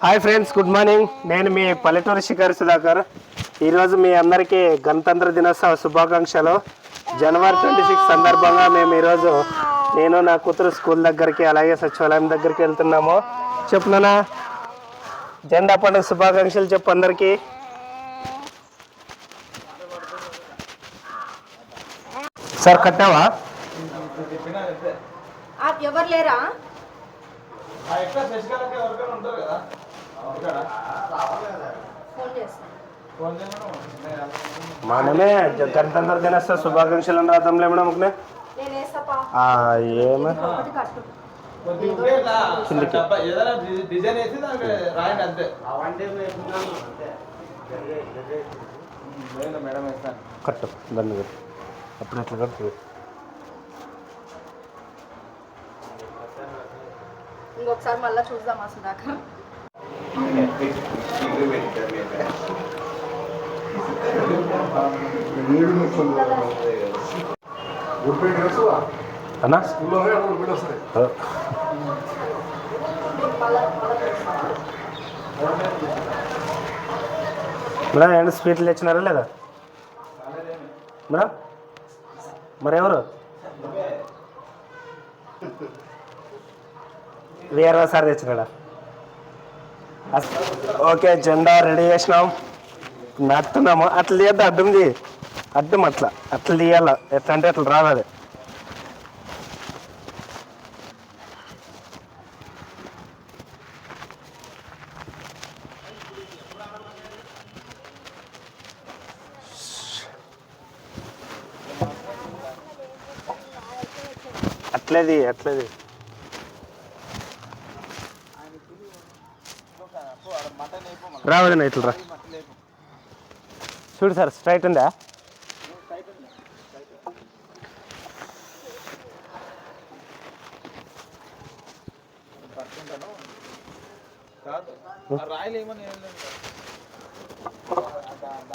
Hi friends, good morning. నేను మీ పల్లెటూరు శిఖర్ సుధాకర్. ఈరోజు మీ అందరికీ గణతంత్ర దినోత్సవ శుభాకాంక్షలు. జనవరి 26 సందర్భంగా మేము ఈరోజు నేను నా కూతురు స్కూల్ దగ్గరికి అలాగే సచివాలయం దగ్గరికి వెళ్తున్నాము. చెప్పునా జెండా పండుగ శుభాకాంక్షలు చెప్పు అందరికీ. సార్ కట్టావా? ఎవరు లేరా? మనమే గణతంత్ర దినోత్సవ శుభాకాంక్షలు అని రాద్దాంలే మేడం. ఒకనే ఏమ కట్టు దాన్ని కట్టు. అప్పుడు ఎట్లా కట్టు? ఇంకొకసారి మళ్ళీ చూద్దామా సుధాకర్? అన్నా మేడం ఏమైనా స్వీట్లు తెచ్చినారా లేదా మేడం? మరెవరు? వేరే సార్ తెచ్చినాడా? ఓకే, జెండా రెడీ చేసినాం, నాటుతున్నాము. అట్లా తీయద్దు, అడ్డం తీ, అడ్డం అట్లా తీయాల. ఎట్లా అంటే అట్లా రాదు అది. అట్లేది రావదన్నా, ఇట్లా రా. చూడు సార్, స్ట్రైట్ ఉందా?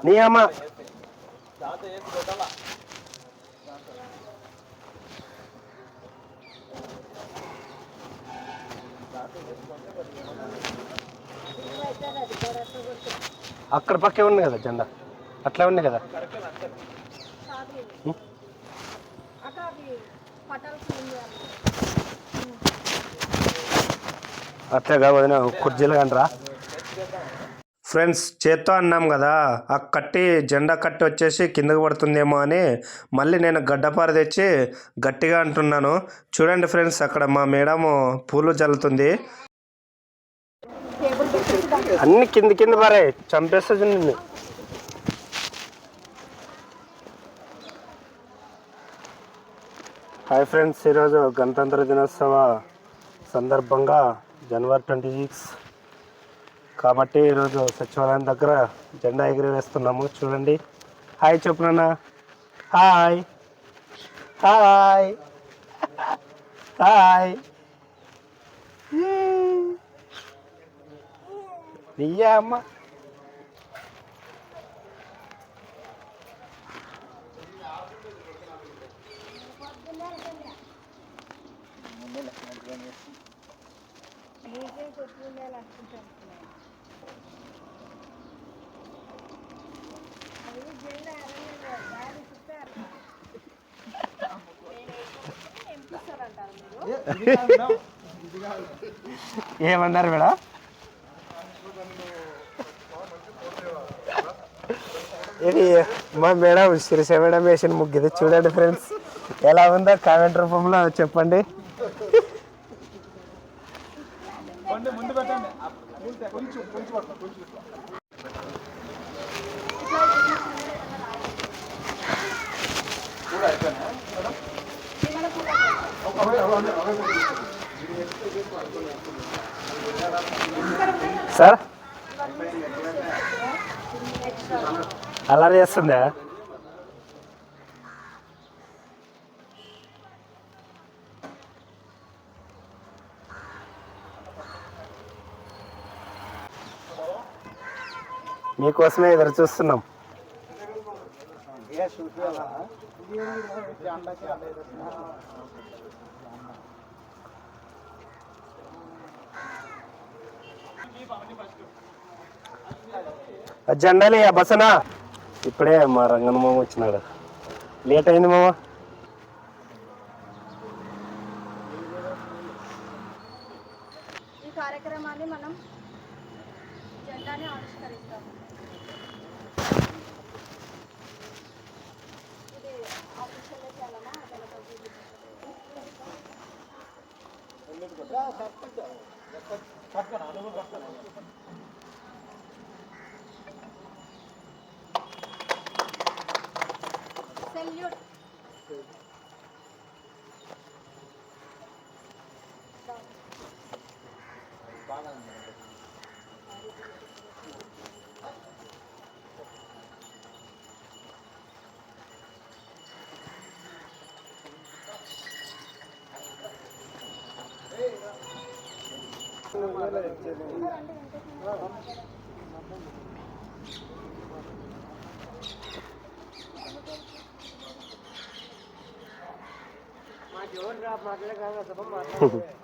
నీ అమ్మ అక్కడ పక్కే ఉంది కదా జెండా, అట్లా ఉంది కదా. అట్లే కావద్దు, కుర్జీలు కంటరా. ఫ్రెండ్స్, చేత్తో అన్నాం కదా, ఆ కట్టి జెండా కట్టి వచ్చేసి కిందకు పడుతుందేమో అని మళ్ళీ నేను గడ్డపార తెచ్చి గట్టిగా అంటున్నాను. చూడండి ఫ్రెండ్స్, అక్కడ మా మేడము పూలు చల్లుతుంది. అన్ని కింద పారే, చంపేస్తుంది నిన్ను. హాయ్ ఫ్రెండ్స్, ఈరోజు గణతంత్ర దినోత్సవ సందర్భంగా జనవరి 26 కాబట్టి ఈరోజు సచివాలయం దగ్గర జెండా ఎగిరి వేస్తున్నాము. చూడండి. హాయ్ చెప్పునా. Hi hi hi. నీయా అమ్మ. ఏమన్నారు మేడం? ఇది మా మేడం శిరీష మేడం వేసిన ముగ్గుది. చూడండి ఫ్రెండ్స్, ఎలా ఉందో కామెంట్ రూపంలో చెప్పండి. సార్ అలా చేస్తుందా? మీకోసమే ఎదురు చూస్తున్నాం. జెండాలి బసనా. ఇప్పుడే మా రంగన్న మామ వచ్చినాడు, లేట్ అయింది మామ. ఈ కార్యక్రమాన్ని మనం జెండాని ఆవిష్కరిస్తాం. ఇది ఆఫీషియల్గా చేయాలన్నా సెల్యూట్.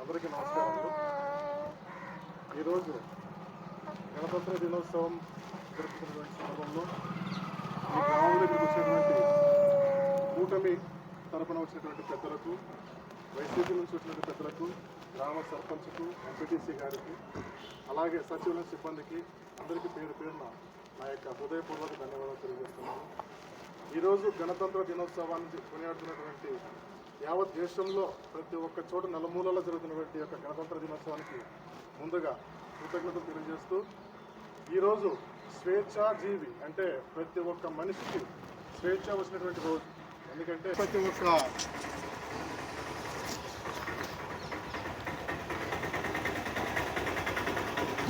అందరికీ నమస్కారాలు. ఈరోజు గణతంత్ర దినోత్సవం జరుపుతున్నటువంటి సందర్భంలో ఈ గ్రామం దగ్గరికి వచ్చినటువంటి కూటమి తరపున వచ్చినటువంటి పెద్దలకు, వైసీపీ నుంచి వచ్చినటువంటి పెద్దలకు, గ్రామ సర్పంచ్కు, ఎంపీటీసీ గారికి, అలాగే సచివాలయ సిబ్బందికి అందరికీ పేరు పేరున నా యొక్క హృదయపూర్వక ధన్యవాదాలు తెలియజేస్తున్నాను. ఈరోజు గణతంత్ర దినోత్సవాన్ని కొనియాడుతున్నటువంటి యావత్ దేశంలో ప్రతి ఒక్క చోట నలుమూలలో జరుగుతున్నటువంటి యొక్క గణతంత్ర దినోత్సవానికి ముందుగా కృతజ్ఞతలు తెలియజేస్తూ, ఈరోజు స్వేచ్ఛాజీవి అంటే ప్రతి ఒక్క మనిషికి స్వేచ్ఛ వచ్చినటువంటి రోజు. ఎందుకంటే ప్రతి ఒక్క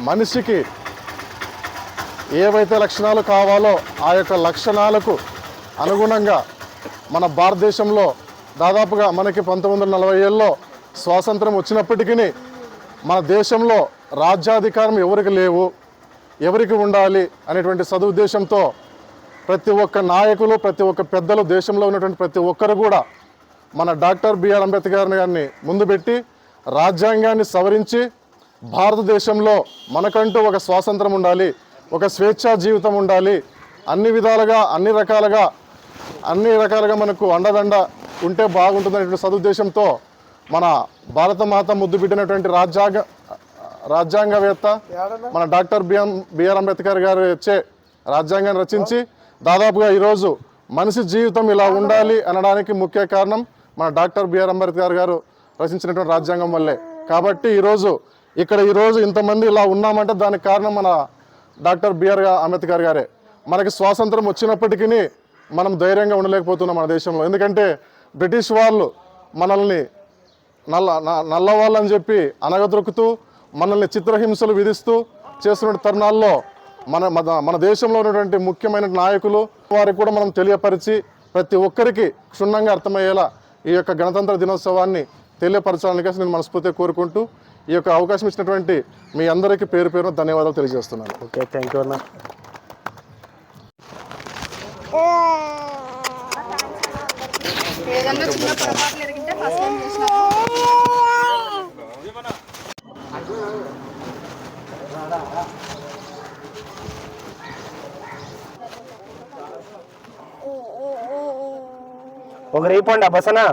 మనిషికి ఏవైతే లక్షణాలు కావాలో ఆ యొక్క లక్షణాలకు అనుగుణంగా మన భారతదేశంలో దాదాపుగా మనకి 1940 స్వాతంత్రం వచ్చినప్పటికీ మన దేశంలో రాజ్యాధికారం ఎవరికి లేవు, ఎవరికి ఉండాలి అనేటువంటి సదుద్దేశంతో ప్రతి ఒక్క నాయకులు, ప్రతి ఒక్క పెద్దలు, దేశంలో ఉన్నటువంటి ప్రతి ఒక్కరు కూడా మన డాక్టర్ బిఆర్ అంబేద్కర్ గారిని ముందు పెట్టి రాజ్యాంగాన్ని సవరించి భారతదేశంలో మనకంటూ ఒక స్వాతంత్రం ఉండాలి, ఒక స్వేచ్ఛా జీవితం ఉండాలి, అన్ని విధాలుగా అన్ని రకాలుగా మనకు అండదండ ఉంటే బాగుంటుందనేటువంటి సదుద్దేశంతో మన భారతమాత ముద్దు బిడ్డినటువంటి రాజ్యాంగవేత్త మన డాక్టర్ బిఆర్ అంబేద్కర్ గారు వచ్చే రాజ్యాంగాన్ని రచించి దాదాపుగా ఈరోజు మనిషి జీవితం ఇలా ఉండాలి అనడానికి ముఖ్య కారణం మన డాక్టర్ బిఆర్ అంబేద్కర్ గారు రచించినటువంటి రాజ్యాంగం వల్లే. కాబట్టి ఈరోజు ఇంతమంది ఇలా ఉన్నామంటే దానికి కారణం మన డాక్టర్ బిఆర్ అంబేద్కర్ గారే. మనకి స్వాతంత్రం వచ్చినప్పటికీ మనం ధైర్యంగా ఉండలేకపోతున్నాం మన దేశంలో. ఎందుకంటే బ్రిటిష్ వాళ్ళు మనల్ని నల్లవాళ్ళని చెప్పి అనగదొక్కుతూ మనల్ని చిత్రహింసలు విధిస్తూ చేస్తున్న తరుణాల్లో మన దేశంలో ఉన్నటువంటి ముఖ్యమైన నాయకులు వారికి కూడా మనం తెలియపరిచి ప్రతి ఒక్కరికి క్షుణ్ణంగా అర్థమయ్యేలా ఈ యొక్క గణతంత్ర దినోత్సవాన్ని తెలియపరచాలని నేను మనస్ఫూర్తిగా కోరుకుంటూ ఈ యొక్క అవకాశం ఇచ్చినటువంటి మీ అందరికీ పేరు పేరున ధన్యవాదాలు తెలియజేస్తున్నాను. ఓకే, థ్యాంక్ యూ అన్న. ఏదన్నా చిన్న పొరపాట్లు ఎరిగింటే ఫస్ట్ టైం చేసిన ఒక రేపండి బసనా.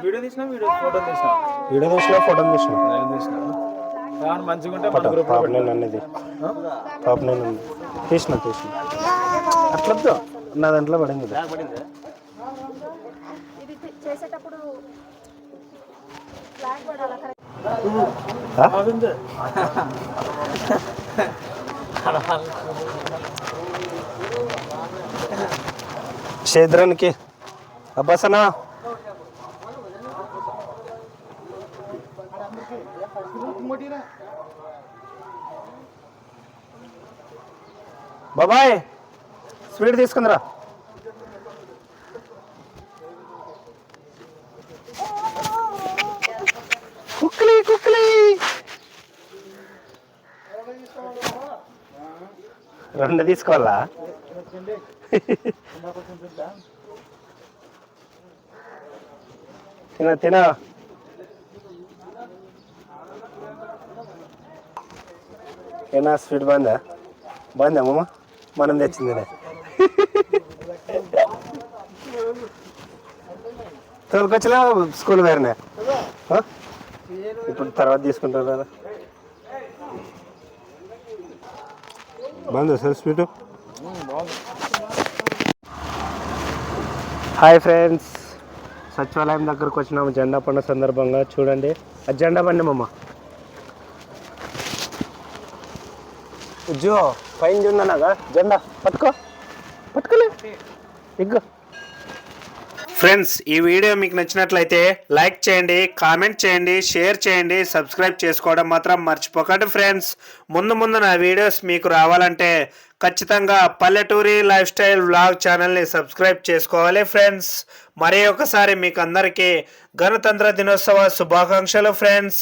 వీడియో తీసినా ఫోటో ఫోటో తీసిన మంచిగా ఉంటే అన్నది తీసిన అట్లొద్దు, నా దాంట్లో పడింది. ఇది చేసేటప్పుడు ఫ్లాగ్ పడాలా కరెక్ట్. క్షేత్రానికి అబ్బాసనా బాబాయ్ స్వీట్ తీసుకుందిరా. కుక్కలి రెండు తీసుకోవాలా? తిన తిన. ఏనా స్వీట్ బాగుందా? బాగుందా అమ్మమ్మ? మనం తెచ్చిందిలే. తోలుకొచ్చలే స్కూల్ వేరేనే. ఇప్పుడు తర్వాత తీసుకుంటారు కదా. బాగుందా సార్ స్వీటు? హాయ్ ఫ్రెండ్స్, సచివాలయం దగ్గరకు వచ్చినాము జెండా పండుగ సందర్భంగా. చూడండి ఆ జెండా బండి మమ్మ జో పైన చూడనాగా జెండా పట్టుకోలే ఇగ్గో. ఫ్రెండ్స్, ఈ వీడియో మీకు నచ్చినట్లయితే లైక్ చేయండి, కామెంట్ చేయండి, షేర్ చేయండి, సబ్స్క్రైబ్ చేసుకోవడం మాత్రం మర్చిపోకండి ఫ్రెండ్స్. ముందు నా వీడియోస్ మీకు రావాలంటే ఖచ్చితంగా పల్లెటూరి లైఫ్ స్టైల్ వ్లాగ్ ఛానల్ని సబ్స్క్రైబ్ చేసుకోవాలి ఫ్రెండ్స్. మరి ఒకసారి మీకు అందరికీ గణతంత్ర దినోత్సవ శుభాకాంక్షలు ఫ్రెండ్స్.